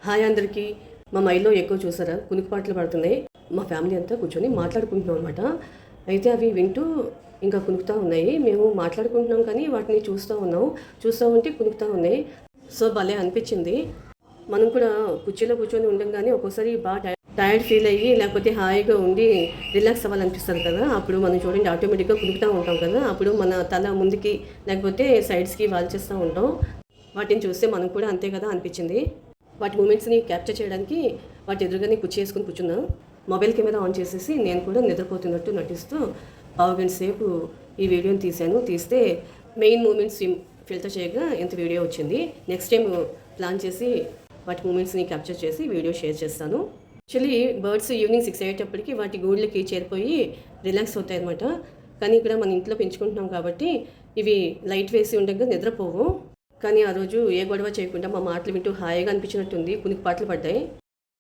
Hi అందరికీ. మా మైల్లో ఎక్కువ చూసారా కునుకుపాట్లు పడుతున్నాయి. మా ఫ్యామిలీ అంతా కూర్చొని మాట్లాడుకుంటున్నాం అనమాట. అయితే అవి వింటూ ఇంకా కునుకుతూ ఉన్నాయి. మేము మాట్లాడుకుంటున్నాం కానీ వాటిని చూస్తూ ఉన్నాం. చూస్తూ ఉంటే కునుకుతూ ఉన్నాయి. సో భలే అనిపించింది. మనం కూడా కుర్చీలో కూర్చొని ఉండగానే ఒక్కోసారి బాగా టైర్డ్ ఫీల్ అయ్యి లేకపోతే హాయిగా ఉండి రిలాక్స్ అవ్వాలనిపిస్తుంది కదా. అప్పుడు మనం చూడండి ఆటోమేటిక్గా కునుకుతూ ఉంటాం కదా. అప్పుడు మన తల ముందుకి లేకపోతే సైడ్స్కి వాల్చేస్తూ ఉంటాం. వాటిని చూస్తే మనం కూడా అంతే కదా అనిపించింది. వాటి మూమెంట్స్ని క్యాప్చర్ చేయడానికి వాటి ఎదురుగానే కుర్చీ వేసుకుని కూర్చున్నా. మొబైల్ కెమెరా ఆన్ చేసేసి నేను కూడా నిద్రపోతున్నట్టు నటిస్తూ పావుగంట సేపు ఈ వీడియోని తీస్తే మెయిన్ మూమెంట్స్ ఫిల్టర్ చేయగా ఇంత వీడియో వచ్చింది. నెక్స్ట్ టైం ప్లాన్ చేసి వాటి మూమెంట్స్ని క్యాప్చర్ చేసి వీడియో షేర్ చేస్తాను. యాక్చువల్లీ బర్డ్స్ ఈవినింగ్ 6 అయ్యేటప్పటికి వాటి గూళ్ళకి చేరిపోయి రిలాక్స్ అవుతాయి అన్నమాట. కానీ ఇక్కడ మన ఇంట్లో పెంచుకుంటున్నాం కాబట్టి ఇవి లైట్ వేసి ఉండగా నిద్రపోవు. కానీ ఆ రోజు ఏ గొడవ చేయకుండా మా మాటలు వింటూ హాయిగా అనిపించినట్టుంది. కునికి పాటలు పడ్డాయి.